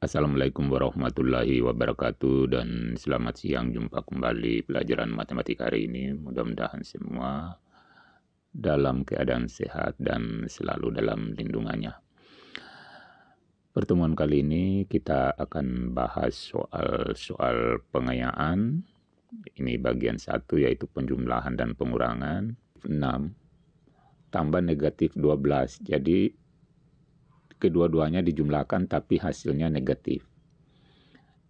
Assalamualaikum warahmatullahi wabarakatuh dan selamat siang, jumpa kembali pelajaran matematika hari ini. Mudah-mudahan semua dalam keadaan sehat dan selalu dalam lindungannya. Pertemuan kali ini kita akan bahas soal pengayaan. Ini bagian 1 yaitu penjumlahan dan pengurangan. 6 tambah negatif 12. Jadi kedua-duanya dijumlahkan tapi hasilnya negatif,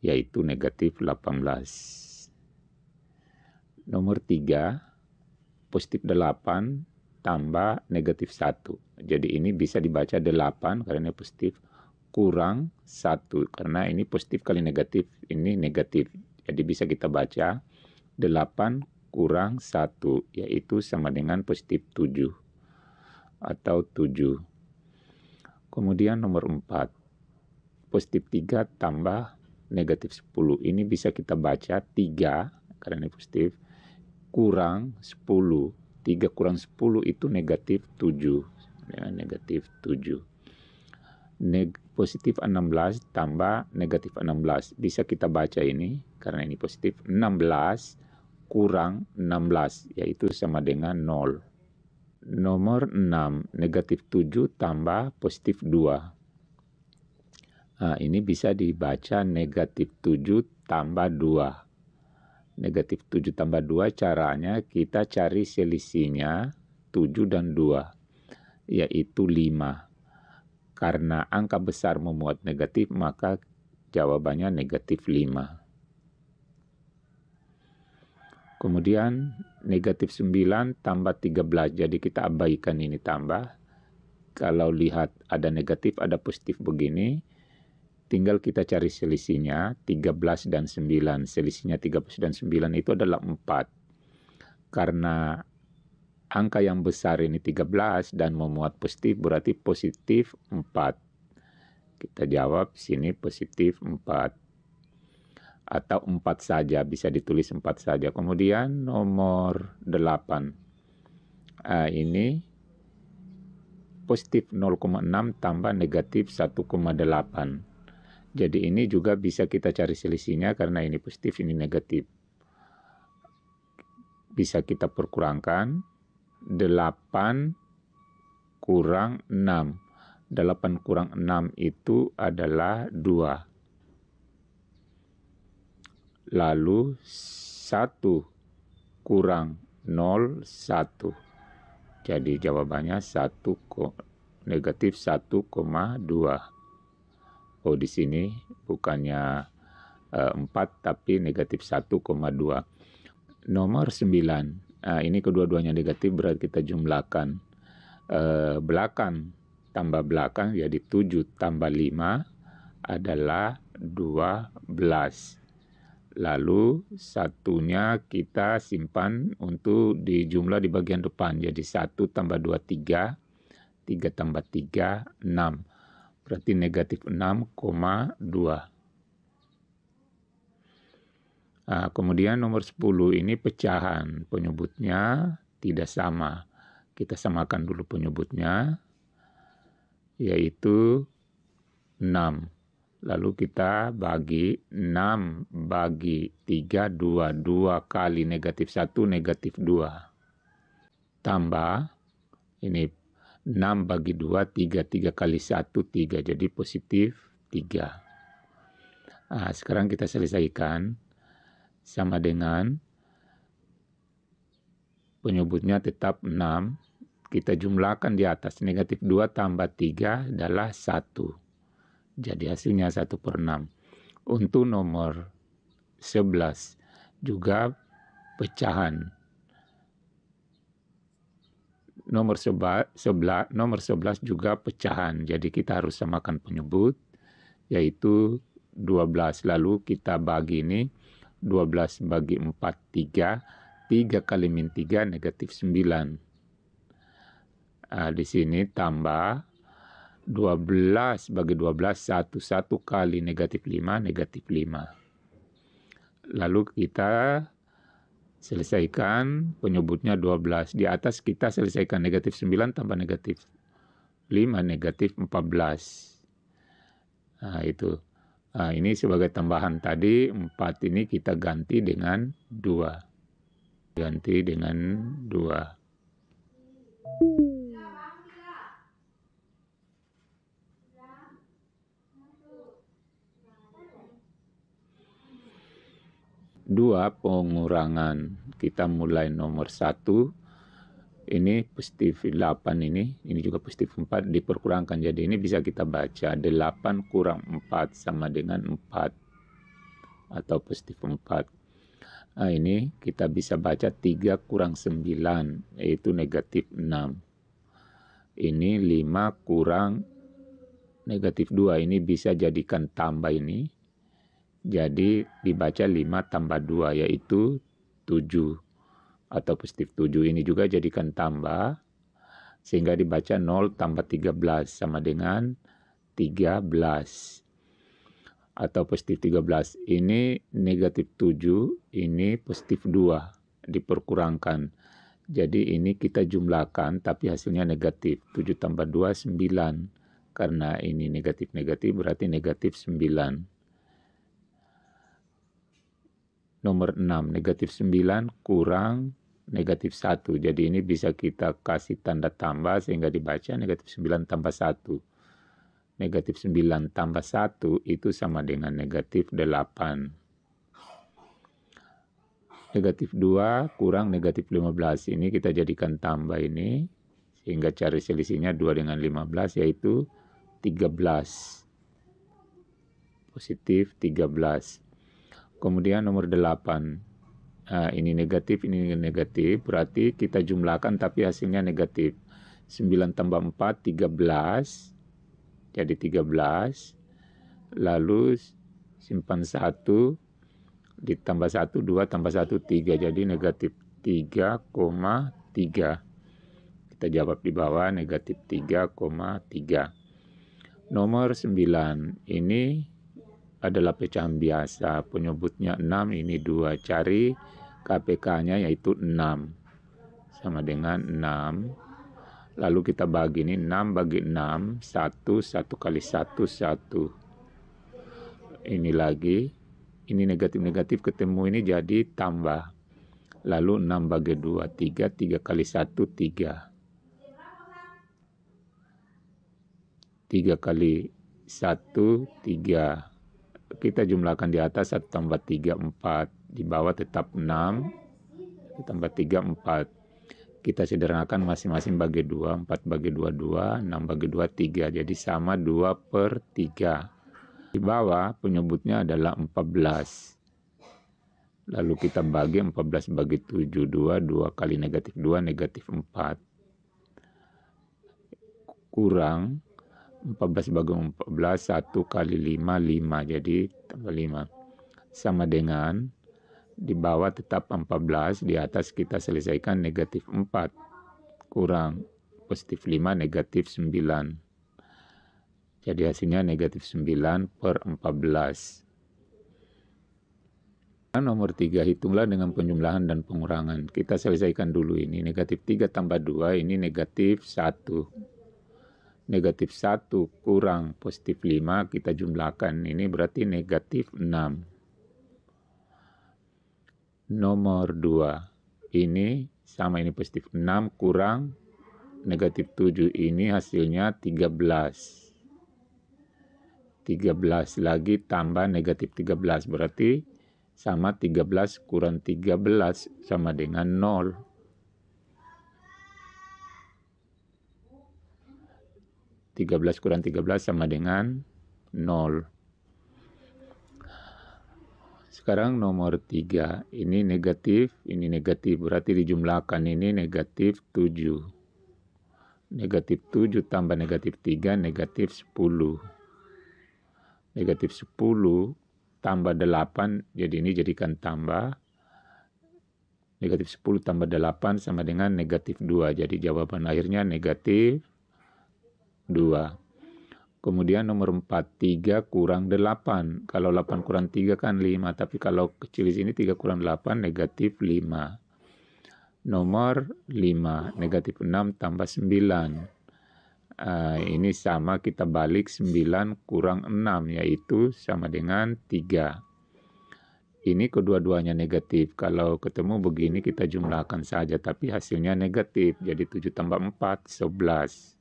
yaitu negatif 18. Nomor 3, positif 8 tambah negatif 1. Jadi ini bisa dibaca 8 karena ini positif, kurang 1 karena ini positif kali negatif, ini negatif. Jadi bisa kita baca 8 kurang 1, yaitu sama dengan positif 7 atau 7. Kemudian nomor 4, positif 3 tambah negatif 10. Ini bisa kita baca 3, karena ini positif, kurang 10. 3 kurang 10 itu negatif 7. Ya, negatif 7. Positif 16 tambah negatif 16. Bisa kita baca ini, karena ini positif, 16 kurang 16, yaitu sama dengan 0. Nomor 6, negatif 7 tambah positif 2. Nah, ini bisa dibaca negatif 7 tambah 2. Negatif 7 tambah 2 caranya kita cari selisihnya 7 dan 2, yaitu 5. Karena angka besar memuat negatif, maka jawabannya negatif 5. Kemudian negatif 9 tambah 13, jadi kita abaikan ini tambah. Kalau lihat ada negatif, ada positif begini, tinggal kita cari selisihnya 13 dan 9. Selisihnya 13 dan 9 itu adalah 4. Karena angka yang besar ini 13 dan memuat positif, berarti positif 4. Kita jawab sini positif 4. Atau 4 saja, bisa ditulis 4 saja. Kemudian nomor 8. Ini positif 0,6 tambah negatif 1,8. Jadi ini juga bisa kita cari selisihnya karena ini positif, ini negatif. Bisa kita perkurangkan. 8 kurang 6. 8 kurang 6 itu adalah 2. Lalu 1 kurang 0, 1. Jadi jawabannya negatif 1,2. Oh, di sini bukannya 4 tapi negatif 1,2. Nomor 9. Ini kedua-duanya negatif, berarti kita jumlahkan belakang tambah belakang, jadi 7 tambah 5 adalah 12. Lalu satunya kita simpan untuk dijumlah di bagian depan. Jadi 1 tambah 2, 3. 3 tambah 3, 6. Berarti negatif 6,2. Kemudian nomor 10 ini pecahan. Penyebutnya tidak sama. Kita samakan dulu penyebutnya, yaitu 6. Lalu kita bagi 6 bagi 3, 2. 2 kali negatif 1, negatif 2. Tambah, ini 6 bagi 2, 3. 3 kali 1, 3. Jadi positif 3. Sekarang kita selesaikan. Sama dengan penyebutnya tetap 6. Kita jumlahkan di atas. Negatif 2 tambah 3 adalah 1. Jadi hasilnya 1/6. Untuk nomor 11 juga pecahan. Nomor 11 juga pecahan. Jadi kita harus samakan penyebut, yaitu 12. Lalu kita bagi ini 12 bagi 4, 3. 3 kali min 3 negatif 9. Di sini tambah 12 bagi 12, 1. 1 kali negatif 5, negatif 5. Lalu kita selesaikan penyebutnya 12. Di atas kita selesaikan negatif 9 tambah negatif 5, negatif 14. Itu. Nah, ini sebagai tambahan tadi 4 ini kita ganti dengan 2. Ganti dengan 2. Dua pengurangan. Kita mulai nomor 1. Ini positif 8 ini juga positif 4 diperkurangkan. Jadi ini bisa kita baca 8 kurang 4 sama dengan 4 atau positif 4. Nah, ini kita bisa baca 3 kurang 9 yaitu negatif 6. Ini 5 kurang negatif 2 ini bisa jadikan tambah ini. Jadi dibaca 5 tambah 2 yaitu 7 atau positif 7. Ini juga jadikan tambah sehingga dibaca 0 tambah 13 sama dengan 13 atau positif 13. Ini negatif 7, ini positif 2 diperkurangkan. Jadi ini kita jumlahkan tapi hasilnya negatif. 7 tambah 2 9. Karena ini negatif-negatif berarti negatif 9. Nomor 6, negatif 9 kurang negatif 1. Jadi ini bisa kita kasih tanda tambah sehingga dibaca negatif 9 tambah 1. Negatif 9 tambah 1 itu sama dengan negatif 8. Negatif 2 kurang negatif 15. Ini kita jadikan tambah ini. Sehingga cari selisihnya 2 dengan 15 yaitu 13. Positif 13. Kemudian nomor 8. Nah, ini negatif, berarti kita jumlahkan tapi hasilnya negatif. 9 tambah 4, 13. Jadi 13. Lalu simpan 1. Ditambah 1, 2 tambah 1, 3. Jadi negatif 3,3. Kita jawab di bawah negatif 3,3. Nomor 9. Ini adalah pecahan biasa. Penyebutnya 6, ini 2. Cari KPK-nya yaitu 6. Sama dengan 6. Lalu kita bagi ini 6 bagi 6. 1, 1 kali 1, 1. Ini lagi. Ini negatif-negatif ketemu ini jadi tambah. Lalu 6 bagi 2, 3. 3 kali 1, 3. 3 kali 1, 3. Kita jumlahkan di atas 1 tambah 3, 4. Di bawah tetap 6. 1 tambah 3, 4. Kita sederhanakan masing-masing bagi 2. 4 bagi 2, 2. 6 bagi 2, 3. Jadi sama 2/3. Di bawah penyebutnya adalah 14. Lalu kita bagi 14 bagi 7. 2. 2 kali negatif 2, negatif 4. Kurang 14 bagi 14, 1 kali 5, 5. Jadi tambah 5. Sama dengan di bawah tetap 14, di atas kita selesaikan negatif 4. Kurang positif 5, negatif 9. Jadi hasilnya negatif 9/14. Nomor 3, hitunglah dengan penjumlahan dan pengurangan. Kita selesaikan dulu ini. Negatif 3 tambah 2, ini negatif 1. Negatif 1 kurang positif 5, kita jumlahkan. Ini berarti negatif 6. Nomor 2, ini sama, ini positif 6 kurang negatif 7. Ini hasilnya 13. 13 lagi tambah negatif 13. Berarti sama 13 kurang 13 sama dengan 0. 13 kurang 13 sama dengan 0. Sekarang nomor 3. Ini negatif, berarti dijumlahkan. Ini negatif 7. Negatif 7 tambah negatif 3, negatif 10. Negatif 10 tambah 8, jadi ini jadikan tambah. Negatif 10 tambah 8 sama dengan negatif 2. Jadi jawaban akhirnya negatif 2. Kemudian nomor 4, 3 kurang 8. Kalau 8 kurang 3 kan 5, tapi kalau kecil di sini 3 kurang 8 negatif 5. Nomor 5, negatif 6 tambah 9. Ini sama, kita balik 9 kurang 6, yaitu sama dengan 3. Ini kedua-duanya negatif. Kalau ketemu begini kita jumlahkan saja, tapi hasilnya negatif. Jadi 7 tambah 4, 11.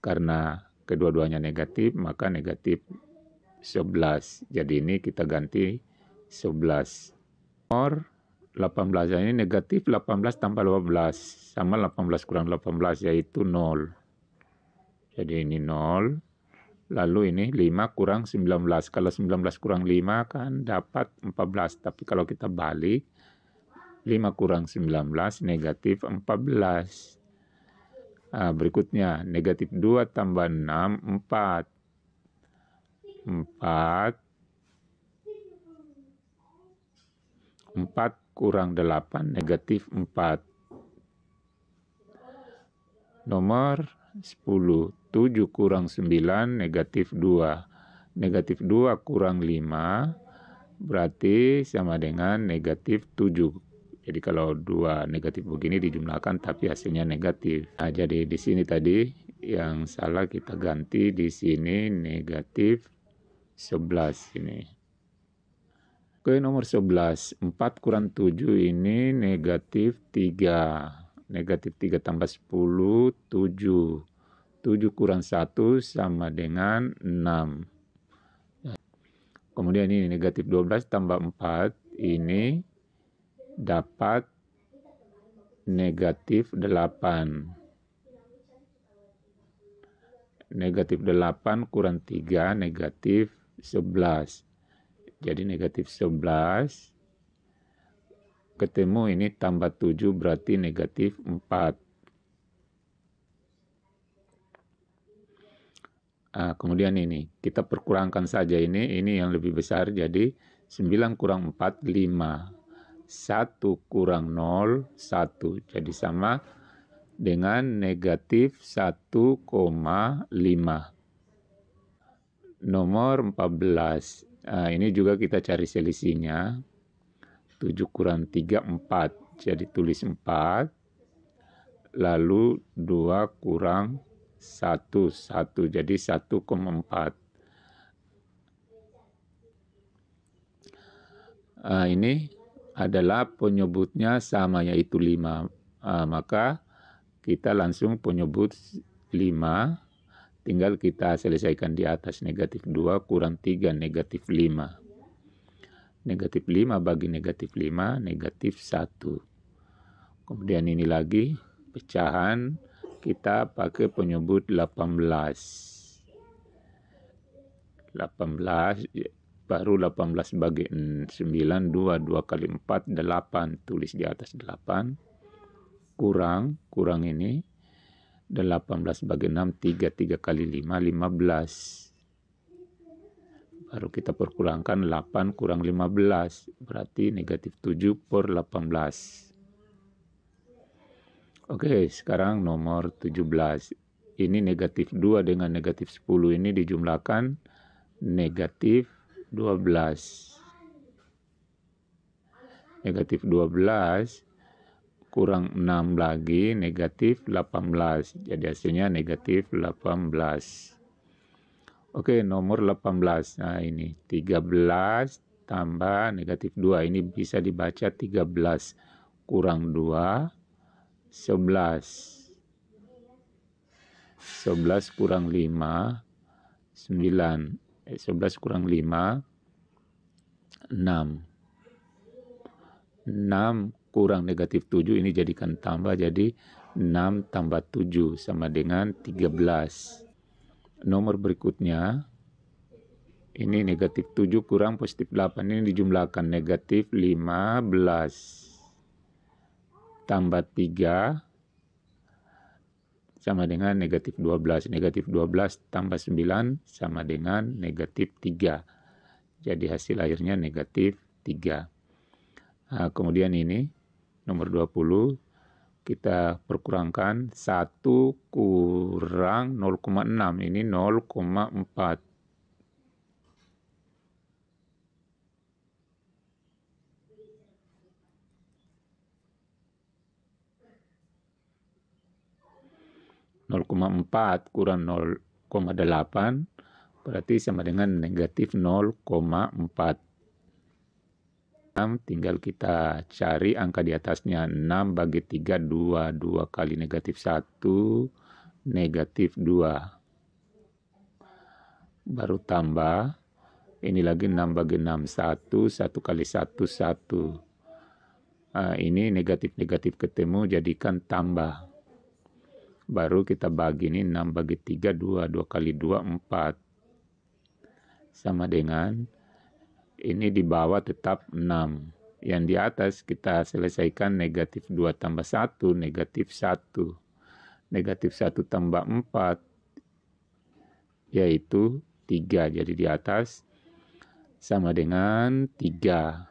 Karena kedua-duanya negatif, maka negatif 11. Jadi ini kita ganti 11. Nomor 18, ini negatif 18 tambah 12. Sama 18 kurang 18, yaitu 0. Jadi ini 0. Lalu ini 5 kurang 19. Kalau 19 kurang 5 kan dapat 14. Tapi kalau kita balik, 5 kurang 19 negatif 14. Berikutnya, negatif 2 tambah 6, 4. 4 kurang 8, negatif 4. Nomor 10, 7 kurang 9, negatif 2. Negatif 2 kurang 5, berarti sama dengan negatif 7. Jadi kalau 2 negatif begini dijumlahkan tapi hasilnya negatif. Jadi di sini tadi yang salah kita ganti di sini negatif 11 ini. Oke, nomor 11, 4 kurang 7 ini negatif 3. Negatif 3 tambah 10, 7. 7 kurang 1 sama dengan 6. Kemudian ini negatif 12 tambah 4, ini dapat negatif 8. Negatif 8 kurang 3, negatif 11. Jadi negatif 11. Ketemu ini tambah 7 berarti negatif 4. Kemudian ini, kita perkurangkan saja ini yang lebih besar, jadi 9 kurang 4, 5. 1 kurang 0, 1. Jadi sama dengan negatif 1,5. Nomor 14, ini juga kita cari selisihnya. 7 kurang 3, 4. Jadi tulis 4. Lalu 2 kurang 1, 1. Jadi 1,4. Ini adalah penyebutnya sama, yaitu 5. Maka kita langsung penyebut 5. Tinggal kita selesaikan di atas. Negatif 2 kurang 3, negatif 5. Negatif 5 bagi negatif 5, negatif 1. Kemudian ini lagi, pecahan kita pakai penyebut 18. 18, baru 18 bagi 9, 2 kali 4, 8. Tulis di atas 8. Kurang ini. 18 bagi 6, 3 kali 5, 15. Baru kita perkurangkan 8 kurang 15, berarti negatif 7 per 18. Oke, sekarang nomor 17. Ini negatif 2 dengan negatif 10 ini dijumlahkan negatif 12. Negatif 12 kurang 6 lagi, negatif 18. Jadi hasilnya negatif 18. Oke, nomor 18. Nah ini 13 tambah negatif 2. Ini bisa dibaca 13 kurang 2, 11. 11 kurang 5, 9. 11 kurang 5, 6. 6 kurang negatif 7, ini jadikan tambah, jadi 6 tambah 7 sama dengan 13. Nomor berikutnya, ini negatif 7 kurang positif 8, ini dijumlahkan negatif 15 tambah 3 sama dengan negatif 12. Negatif 12 tambah 9 sama dengan negatif 3. Jadi hasil akhirnya negatif 3. Kemudian ini nomor 20, kita perkurangkan 1 kurang 0,6, ini 0,4. 0,4 kurang 0,8 berarti sama dengan negatif 0,4. Tinggal kita cari angka di atasnya. 6 bagi 3, 2. 2 kali negatif 1, negatif 2. Baru tambah. Ini lagi 6 bagi 6, 1. 1 kali 1, 1. Ini negatif-negatif ketemu, jadikan tambah. Baru kita bagi ini 6 bagi 3, 2. 2 kali 2, 4. Sama dengan ini di bawah tetap 6. Yang di atas kita selesaikan negatif 2 tambah 1, negatif 1. Negatif 1 tambah 4, yaitu 3. Jadi di atas sama dengan 3.